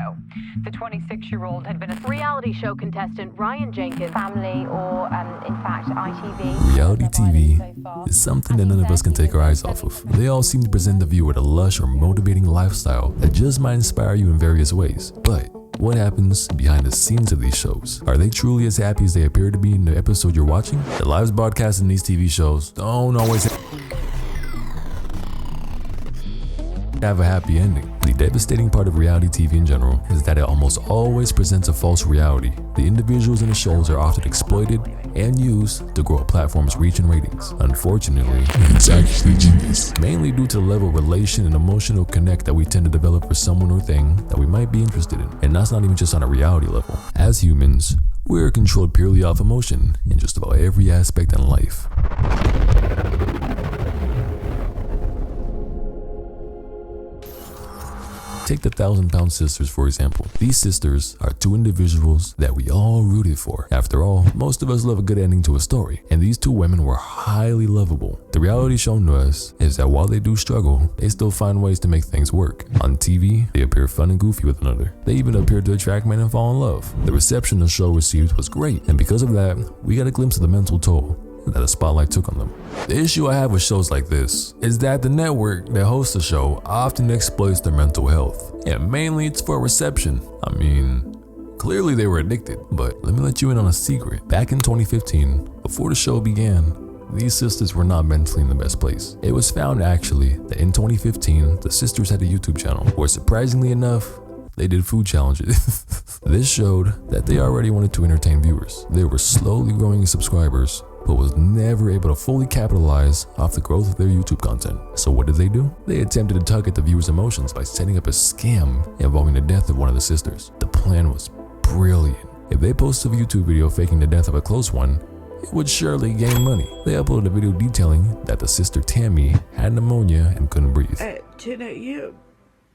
ago. The 26-year-old had been a reality show contestant Ryan Jenkins. Family or, in fact, ITV. Reality TV is something that none of us can take our eyes off of. They all seem to present the viewer a lush or motivating lifestyle that just might inspire you in various ways. But what happens behind the scenes of these shows? Are they truly as happy as they appear to be in the episode you're watching? The lives broadcast in these TV shows don't always have a happy ending. The devastating part of reality TV in general is that it almost always presents a false reality. The individuals in the shows are often exploited and used to grow a platform's reach and ratings. Unfortunately, it's actually genius, mainly due to the level of relation and emotional connect that we tend to develop for someone or thing that we might be interested in. And that's not even just on a reality level. As humans, we're controlled purely off emotion in just about every aspect in life. Take the 1,000-Pound Sisters, for example. These sisters are two individuals that we all rooted for. After all, most of us love a good ending to a story, and these two women were highly lovable. The reality shown to us is that while they do struggle, they still find ways to make things work. On TV, they appear fun and goofy with another. They even appear to attract men and fall in love. The reception the show received was great, and because of that, we got a glimpse of the mental toll that the spotlight took on them. The issue I have with shows like this is that the network that hosts the show often exploits their mental health, and mainly it's for reception. I mean, clearly they were addicted, but let me let you in on a secret. Back in 2015, before the show began, these sisters were not mentally in the best place. It was found actually that in 2015, the sisters had a YouTube channel where, surprisingly enough, they did food challenges. This showed that they already wanted to entertain viewers. They were slowly growing in subscribers, but was never able to fully capitalize off the growth of their YouTube content. So what did they do? They attempted to tug at the viewers' emotions by setting up a scam involving the death of one of the sisters. The plan was brilliant. If they posted a YouTube video faking the death of a close one, it would surely gain money. They uploaded a video detailing that the sister Tammy had pneumonia and couldn't breathe. At 10 a.m.,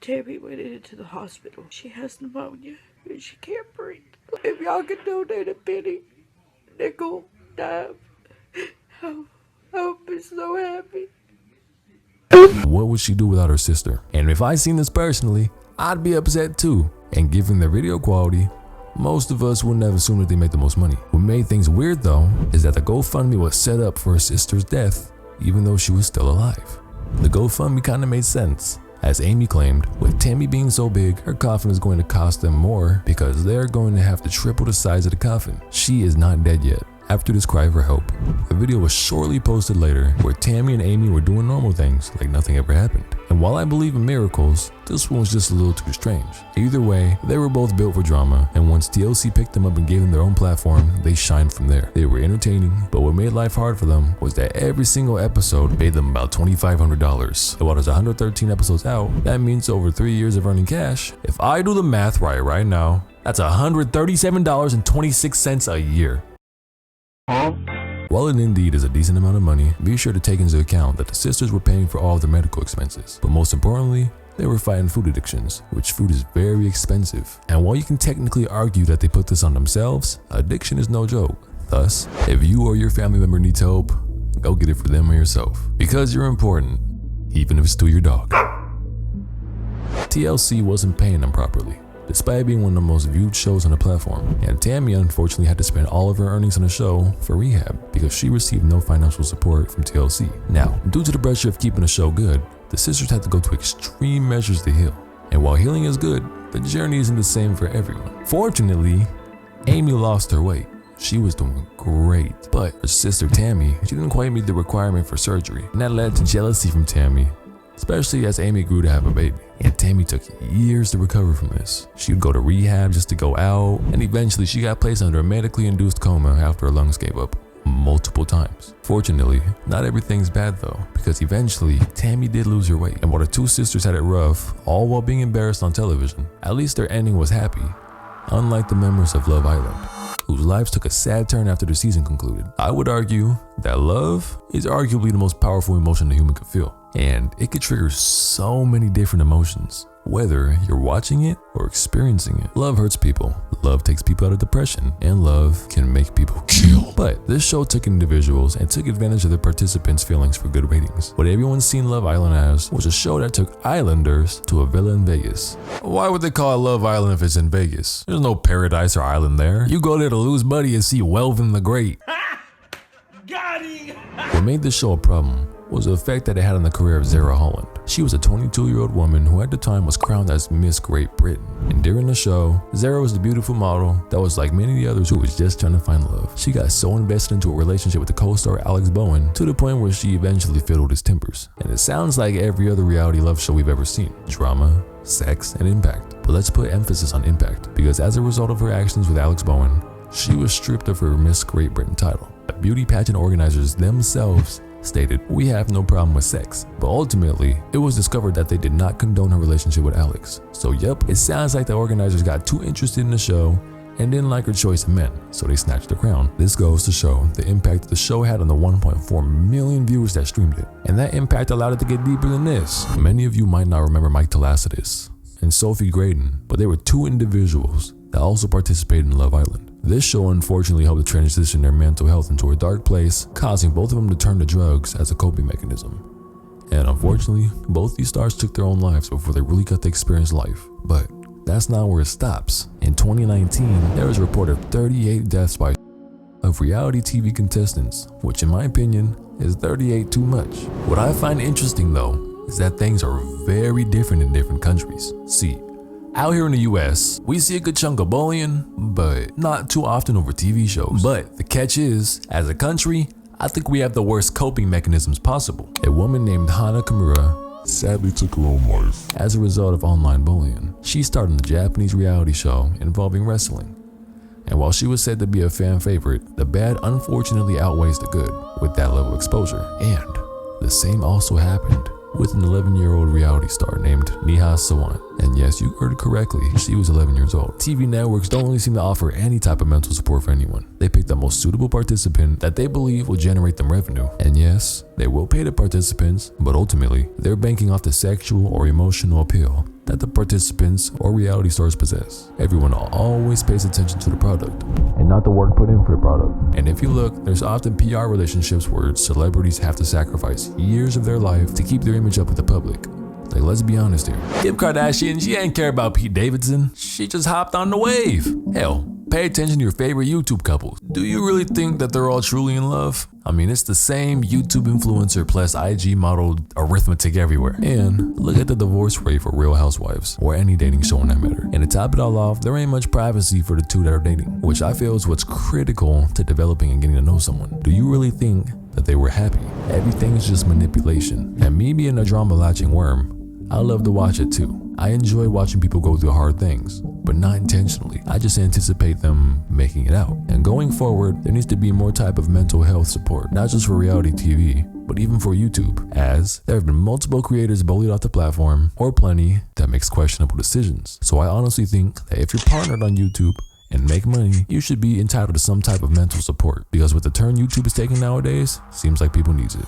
Tammy went into the hospital. She has pneumonia and she can't breathe. If y'all could donate a penny, nickel, dime, I'll be so happy. What would she do without her sister? And if I seen this personally, I'd be upset too. And given their video quality, most of us wouldn't have assumed that they made the most money. What made things weird though, is that the GoFundMe was set up for her sister's death, even though she was still alive. The GoFundMe kinda made sense. As Amy claimed, with Tammy being so big, her coffin is going to cost them more because they're going to have to triple the size of the coffin. She is not dead yet. After this cry for help, a video was shortly posted later where Tammy and Amy were doing normal things like nothing ever happened. And while I believe in miracles, this one was just a little too strange. Either way, they were both built for drama, and once TLC picked them up and gave them their own platform, they shined from there. They were entertaining, but what made life hard for them was that every single episode paid them about $2,500. And while there's 113 episodes out, that means over 3 years of earning cash. If I do the math right now, that's $137.26 a year. While it indeed is a decent amount of money, be sure to take into account that the sisters were paying for all of their medical expenses. But most importantly, they were fighting food addictions, which food is very expensive. And while you can technically argue that they put this on themselves, addiction is no joke. Thus, if you or your family member needs help, go get it for them or yourself. Because you're important, even if it's to your dog. TLC wasn't paying them properly, despite being one of the most viewed shows on the platform. And Tammy unfortunately had to spend all of her earnings on the show for rehab because she received no financial support from TLC. Now, due to the pressure of keeping the show good, the sisters had to go to extreme measures to heal. And while healing is good, the journey isn't the same for everyone. Fortunately, Amy lost her weight. She was doing great, but her sister Tammy, she didn't quite meet the requirement for surgery. And that led to jealousy from Tammy, especially as Amy grew to have a baby. And Tammy took years to recover from this. She would go to rehab just to go out, and eventually she got placed under a medically induced coma after her lungs gave up multiple times. Fortunately, not everything's bad though, because eventually Tammy did lose her weight. And while the two sisters had it rough, all while being embarrassed on television, at least their ending was happy, unlike the members of Love Island, whose lives took a sad turn after the season concluded. I would argue that love is arguably the most powerful emotion a human could feel, and it could trigger so many different emotions, whether you're watching it or experiencing it. Love hurts people. Love takes people out of depression, and love can make people kill. But this show took individuals and took advantage of the participants' feelings for good ratings. What everyone's seen Love Island as was a show that took islanders to a villa in Vegas. Why would they call it Love Island if it's in Vegas? There's no paradise or island there. You go there to lose money and see Welvin the Great. What made this show a problem was the effect that it had on the career of Sarah Holland. She was a 22-year-old woman who at the time was crowned as Miss Great Britain. And during the show, Sarah was the beautiful model that was like many of the others who was just trying to find love. She got so invested into a relationship with the co-star Alex Bowen to the point where she eventually fiddled his tempers. And it sounds like every other reality love show we've ever seen. Drama, sex, and impact. But let's put emphasis on impact, because as a result of her actions with Alex Bowen, she was stripped of her Miss Great Britain title. The beauty pageant organizers themselves stated, "We have no problem with sex." But ultimately, it was discovered that they did not condone her relationship with Alex. So yep, it sounds like the organizers got too interested in the show and didn't like her choice of men, so they snatched the crown. This goes to show the impact the show had on the 1.4 million viewers that streamed it. And that impact allowed it to get deeper than this. Many of you might not remember Mike Telasides and Sophie Graydon, but they were two individuals that also participated in Love Island. This show unfortunately helped transition their mental health into a dark place, causing both of them to turn to drugs as a coping mechanism. And unfortunately, both these stars took their own lives before they really got to experience life. But that's not where it stops. In 2019, there was a report of 38 deaths of reality TV contestants, which in my opinion is 38 too much. What I find interesting though is that things are very different in different countries. See, out here in the US, we see a good chunk of bullying, but not too often over TV shows. But the catch is, as a country, I think we have the worst coping mechanisms possible. A woman named Hana Kimura sadly took her own life as a result of online bullying. She starred in a Japanese reality show involving wrestling. And while she was said to be a fan favorite, the bad unfortunately outweighs the good with that level of exposure. And the same also happened with an 11-year-old reality star named Neha Sawan. And yes, you heard it correctly, she was 11 years old. TV networks don't really seem to offer any type of mental support for anyone. They pick the most suitable participant that they believe will generate them revenue. And yes, they will pay the participants, but ultimately, they're banking off the sexual or emotional appeal that the participants or reality stars possess. Everyone always pays attention to the product and not the work put in for the product. And if you look, there's often PR relationships where celebrities have to sacrifice years of their life to keep their image up with the public. Like, let's be honest here. Kim Kardashian, she ain't care about Pete Davidson. She just hopped on the wave. Hell, pay attention to your favorite YouTube couples. Do you really think that they're all truly in love? I mean, it's the same YouTube influencer plus IG model arithmetic everywhere. And look at the divorce rate for Real Housewives or any dating show in that matter. And to top it all off, there ain't much privacy for the two that are dating, which I feel is what's critical to developing and getting to know someone. Do you really think that they were happy? Everything's just manipulation. And me being a drama latching worm, I love to watch it too. I enjoy watching people go through hard things, but not intentionally. I just anticipate them making it out. And going forward, there needs to be more type of mental health support, not just for reality TV, but even for YouTube, as there have been multiple creators bullied off the platform, or plenty that makes questionable decisions. So I honestly think that if you're partnered on YouTube and make money, you should be entitled to some type of mental support, because with the turn YouTube is taking nowadays, seems like people needs it.